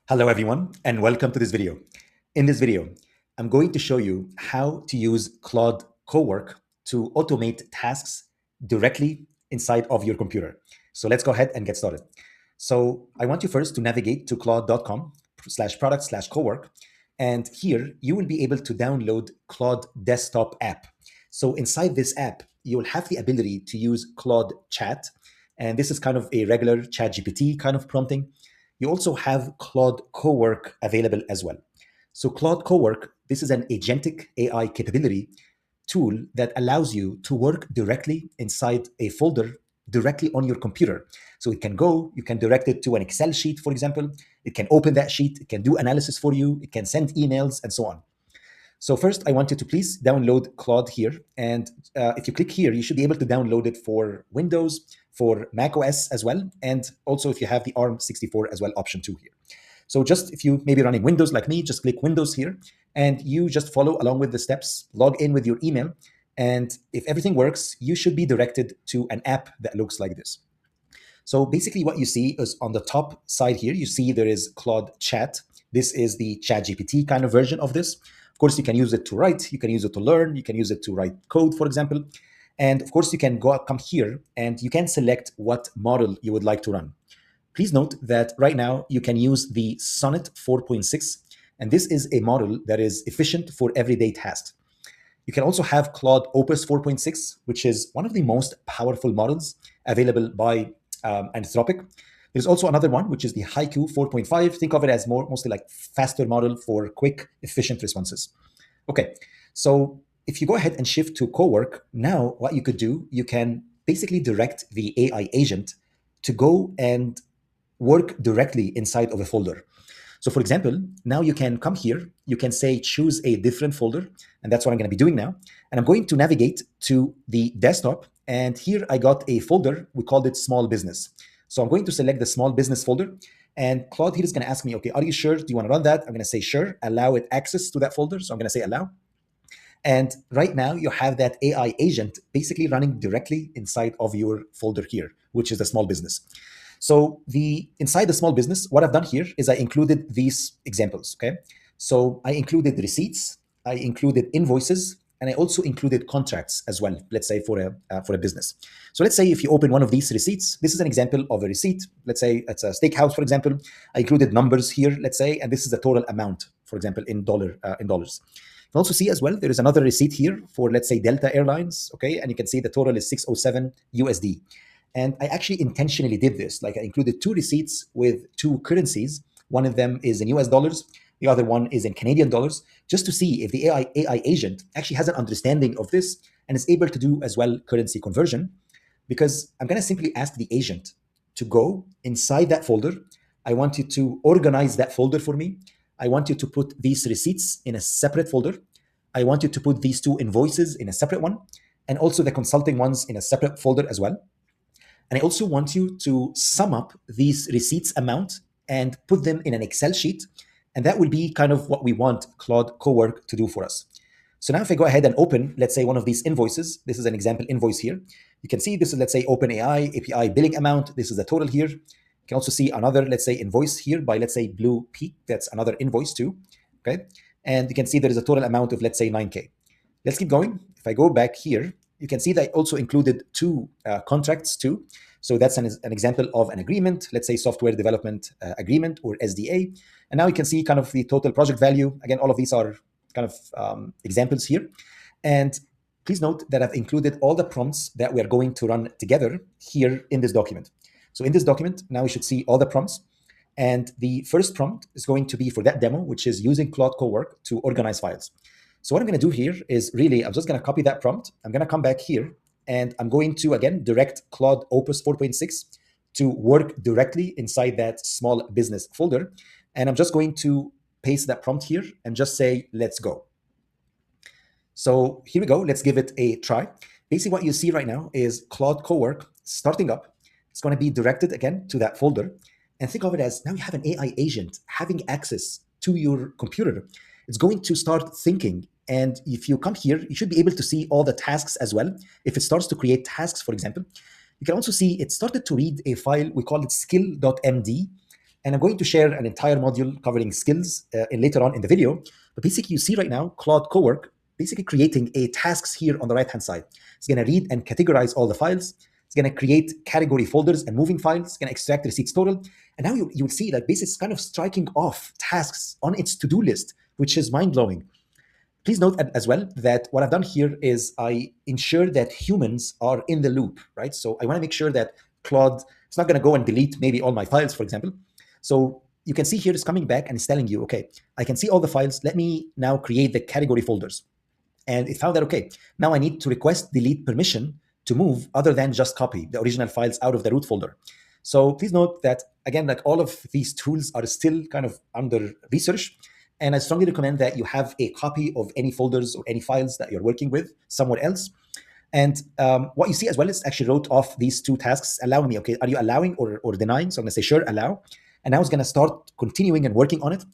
Hello everyone and welcome to this video. In this video, I'm going to show you how to use Claude Cowork to automate tasks directly inside of your computer. So let's go ahead and get started. So I want you first to navigate to claude.com/product/cowork. And here you will be able to download Claude desktop app. So inside this app, you'll have the ability to use Claude chat. And this is kind of a regular chat GPT kind of prompting. You also have Claude Cowork available as well. So Claude Cowork, this is an agentic AI capability tool that allows you to work directly inside a folder directly on your computer. So you can direct it to an Excel sheet, for example. It can open that sheet, it can do analysis for you, it can send emails and so on. So first, I want you to please download Claude here. And if you click here, you should be able to download it for Windows, for Mac OS as well. And also if you have the ARM64 as well, option 2 here. So just if you may be running Windows like me, just click Windows here. And you just follow along with the steps, log in with your email. And if everything works, you should be directed to an app that looks like this. So basically what you see is on the top side here, you see there is Claude Chat. This is the ChatGPT kind of version of this. Of course, you can use it to write, you can use it to learn, you can use it to write code, for example. And of course, you can come here and you can select what model you would like to run. Please note that right now you can use the Sonnet 4.6, and this is a model that is efficient for everyday tasks. You can also have Claude Opus 4.6, which is one of the most powerful models available by Anthropic. There's also another one, which is the Haiku 4.5. Think of it as mostly like faster model for quick, efficient responses. Okay, so if you go ahead and shift to Cowork, now what you could do, you can basically direct the AI agent to go and work directly inside of a folder. So for example, now you can come here, you can say choose a different folder, and that's what I'm going to be doing now. And I'm going to navigate to the desktop, and here I got a folder, we called it small business. So I'm going to select the small business folder, and Claude here is going to ask me, okay, are you sure? Do you want to run that? I'm going to say sure, allow it access to that folder. So I'm going to say allow. And right now you have that AI agent basically running directly inside of your folder here, which is the small business. So inside the small business, what I've done here is I included these examples, okay? So I included receipts, I included invoices, and I also included contracts as well, let's say for a business. So let's say if you open one of these receipts, this is an example of a receipt. Let's say it's a steakhouse, for example. I included numbers here, let's say, and this is the total amount, for example, in dollars. You can also see as well, there is another receipt here for, let's say, Delta Airlines, okay? And you can see the total is 607 USD. And I actually intentionally did this. Like I included two receipts with two currencies. One of them is in US dollars. The other one is in Canadian dollars, just to see if the AI agent actually has an understanding of this and is able to do as well currency conversion. Because I'm going to simply ask the agent to go inside that folder. I want you to organize that folder for me. I want you to put these receipts in a separate folder. I want you to put these two invoices in a separate one, and also the consulting ones in a separate folder as well. And I also want you to sum up these receipts amount and put them in an Excel sheet. And that will be kind of what we want Claude Cowork to do for us. So now if I go ahead and open, let's say one of these invoices, this is an example invoice here. You can see this is, let's say, OpenAI API billing amount. This is the total here. You can also see another, let's say, invoice here by, let's say, Blue Peak. That's another invoice too, okay? And you can see there is a total amount of, let's say, 9K. Let's keep going. If I go back here, you can see that I also included two contracts too. So that's an example of an agreement, let's say software development agreement or SDA. And now you can see kind of the total project value. Again, all of these are kind of examples here. And please note that I've included all the prompts that we are going to run together here in this document. So in this document, now we should see all the prompts. And the first prompt is going to be for that demo, which is using Claude Cowork to organize files. So what I'm going to do here is really, I'm just going to copy that prompt. I'm going to come back here and I'm going to, again, direct Claude Opus 4.6 to work directly inside that small business folder. And I'm just going to paste that prompt here and just say, let's go. So here we go. Let's give it a try. Basically, what you see right now is Claude Cowork starting up. It's going to be directed again to that folder. And think of it as now you have an AI agent having access to your computer. It's going to start thinking. And if you come here, you should be able to see all the tasks as well. If it starts to create tasks, for example, you can also see it started to read a file. We call it skill.md. And I'm going to share an entire module covering skills later on in the video. But basically, you see right now, Claude Cowork basically creating a tasks here on the right-hand side. It's going to read and categorize all the files. It's going to create category folders and moving files. It's going to extract receipts total. And now you will see that basically it's kind of striking off tasks on its to-do list, which is mind-blowing. Please note as well that what I've done here is I ensure that humans are in the loop, right? So I want to make sure that Claude is not going to go and delete maybe all my files, for example. So you can see here it's coming back and it's telling you, okay, I can see all the files. Let me now create the category folders. And it found that, okay, now I need to request delete permission to move other than just copy the original files out of the root folder. So please note that, again, like all of these tools are still kind of under research. And I strongly recommend that you have a copy of any folders or any files that you're working with somewhere else. And what you see as well is actually wrote off these two tasks, allowing me, okay, are you allowing or denying? So I'm going to say, sure, allow. And now it's going to start continuing and working on it.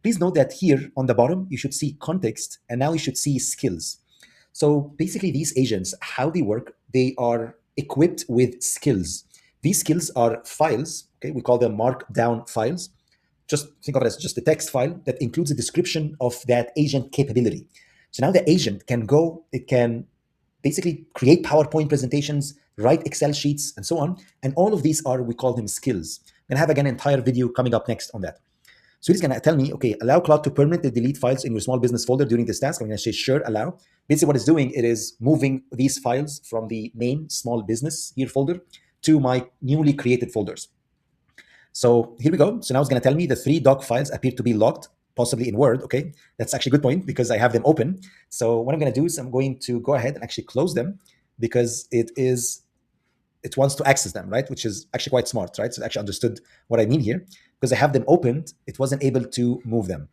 Please note that here on the bottom, you should see context, and now you should see skills. So basically, these agents, how they work, they are equipped with skills. These skills are files, okay, we call them markdown files. Just think of it as just a text file that includes a description of that agent capability. So now the agent can go, it can basically create PowerPoint presentations, write Excel sheets, and so on. And all of these are, we call them skills. I'm going to have, again, an entire video coming up next on that. So it's going to tell me, okay, allow Claude to permanently delete files in your small business folder during this task. I'm going to say, sure, allow. Basically, what it's doing, it is moving these files from the main small business here folder to my newly created folders. So here we go. So now it's going to tell me the 3 doc files appear to be locked, possibly in Word. Okay, that's actually a good point because I have them open. So what I'm going to do is I'm going to go ahead and actually close them because it wants to access them, right? Which is actually quite smart, right? So it actually understood what I mean here. Because I have them opened, it wasn't able to move them.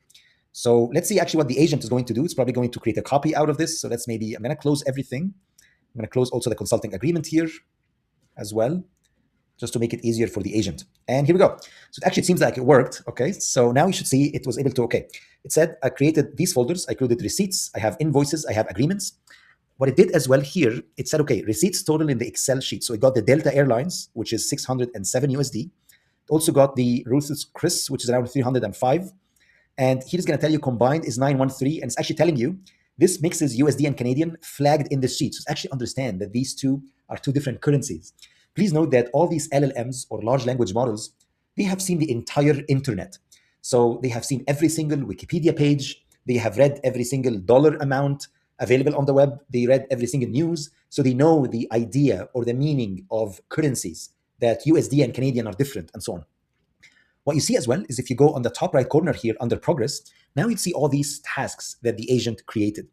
So let's see actually what the agent is going to do. It's probably going to create a copy out of this. So let's maybe, I'm going to close everything. I'm going to close also the consulting agreement here as well, just to make it easier for the agent. And here we go. So it actually seems like it worked. Okay, so now you should see it was able to, okay. It said I created these folders. I included receipts. I have invoices. I have agreements. What it did as well here, it said, okay, receipts total in the Excel sheet. So it got the Delta Airlines, which is 607 USD. Also got the Ruth's Chris, which is around 305. And here's going to tell you combined is 913. And it's actually telling you this mixes USD and Canadian flagged in the sheet. So actually understand that these two are two different currencies. Please note that all these LLMs or large language models, they have seen the entire internet. So they have seen every single Wikipedia page. They have read every single dollar amount available on the web. They read every single news. So they know the idea or the meaning of currencies, that USD and Canadian are different, and so on. What you see as well is if you go on the top right corner here under progress, now you see all these tasks that the agent created.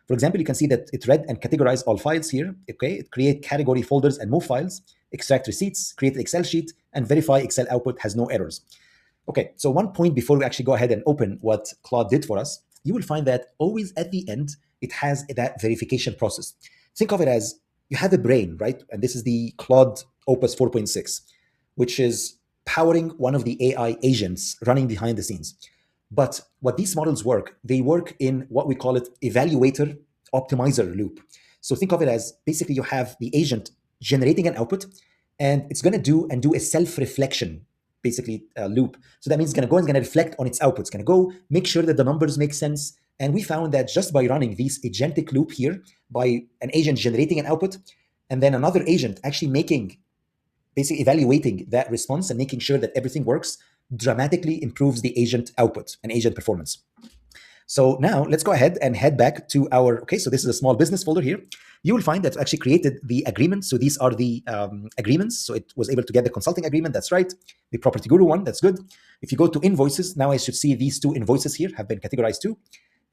For example, you can see that it read and categorized all files here. Okay, it create category folders and move files, extract receipts, create an Excel sheet, and verify Excel output has no errors. Okay, so one point before we actually go ahead and open what Claude did for us, you will find that always at the end, it has that verification process. Think of it as you have a brain, right? And this is the Claude Opus 4.6, which is powering one of the AI agents running behind the scenes. But what these models work, they work in what we call it evaluator optimizer loop. So think of it as basically you have the agent generating an output, and it's going to do a self-reflection basically loop. So that means it's going to go and it's going to reflect on its output. It's going to go make sure that the numbers make sense. And we found that just by running this agentic loop here, by an agent generating an output, and then another agent actually basically evaluating that response and making sure that everything works, dramatically improves the agent output and agent performance. So now let's go ahead and head back to our, okay, so this is a small business folder here. You will find that actually created the agreements. So these are the agreements. So it was able to get the consulting agreement. That's right. The Property Guru one. That's good. If you go to invoices, now I should see these 2 invoices here have been categorized too.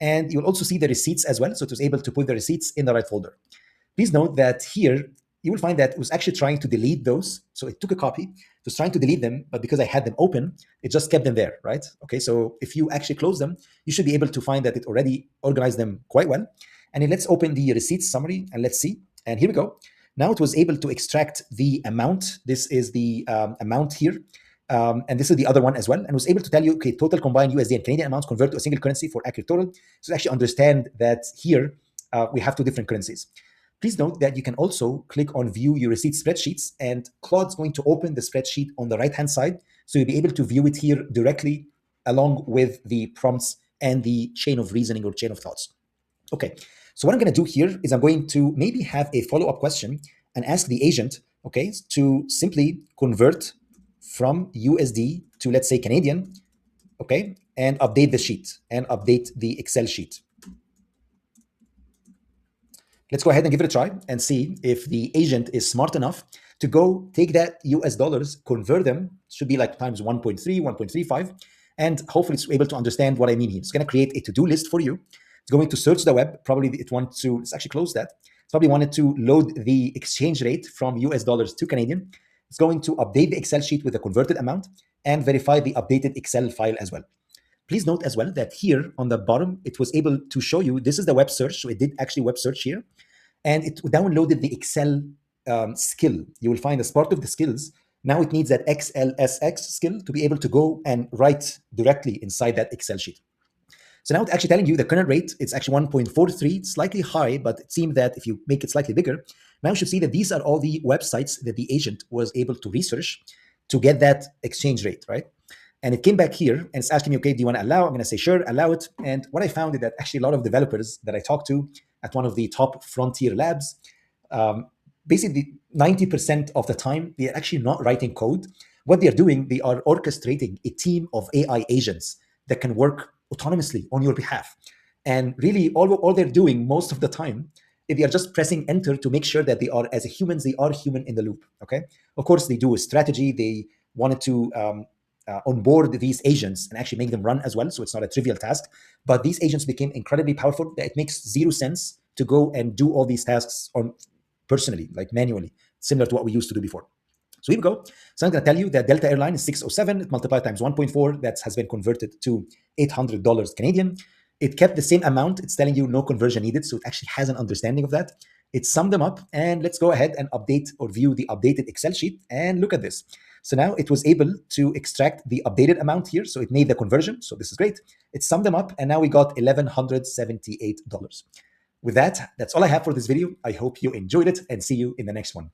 And you'll also see the receipts as well. So it was able to put the receipts in the right folder. Please note that here, you will find that it was actually trying to delete those. So it took a copy, it was trying to delete them, but because I had them open, it just kept them there, right? Okay, so if you actually close them, you should be able to find that it already organized them quite well. And then let's open the receipts summary and let's see. And here we go. Now it was able to extract the amount. This is the amount here. And this is the other one as well. And was able to tell you, okay, total combined USD and Canadian amounts convert to a single currency for accurate total. So actually understand that here we have 2 different currencies. Please note that you can also click on view your receipt spreadsheets, and Claude's going to open the spreadsheet on the right-hand side. So you'll be able to view it here directly along with the prompts and the chain of reasoning or chain of thoughts. Okay, so what I'm going to do here is I'm going to maybe have a follow-up question and ask the agent, okay, to simply convert from USD to, let's say, Canadian, okay, and update the sheet and update the Excel sheet. Let's go ahead and give it a try and see if the agent is smart enough to go take that US dollars, convert them, should be like times 1.3, 1.35, and hopefully it's able to understand what I mean here. It's going to create a to-do list for you. It's going to search the web. Probably it wants to, let's actually close that. It's probably wanted to load the exchange rate from US dollars to Canadian. It's going to update the Excel sheet with the converted amount and verify the updated Excel file as well. Please note as well that here on the bottom, it was able to show you, this is the web search. So it did actually web search here. And it downloaded the Excel skill. You will find as part of the skills, now it needs that XLSX skill to be able to go and write directly inside that Excel sheet. So now it's actually telling you the current rate, it's actually 1.43, slightly high, but it seemed that if you make it slightly bigger, now you should see that these are all the websites that the agent was able to research to get that exchange rate, right? And it came back here and it's asking me, okay, do you want to allow? I'm going to say, sure, allow it. And what I found is that actually a lot of developers that I talked to at one of the top frontier labs, basically 90% of the time, they're actually not writing code. What they're doing, they are orchestrating a team of AI agents that can work autonomously on your behalf. And really all they're doing most of the time, they are just pressing enter to make sure that they are, as humans, they are human in the loop, okay? Of course, they do a strategy. They wanted to onboard these agents and actually make them run as well. So it's not a trivial task, but these agents became incredibly powerful that it makes zero sense to go and do all these tasks on personally, like manually, similar to what we used to do before. So here we go. So I'm going to tell you that Delta Airline is 607. It multiplied times 1.4. That has been converted to $800 Canadian. It kept the same amount. It's telling you no conversion needed. So it actually has an understanding of that. It summed them up. And let's go ahead and update or view the updated Excel sheet. And look at this. So now it was able to extract the updated amount here. So it made the conversion. So this is great. It summed them up. And now we got $1,178. With that, that's all I have for this video. I hope you enjoyed it and see you in the next one.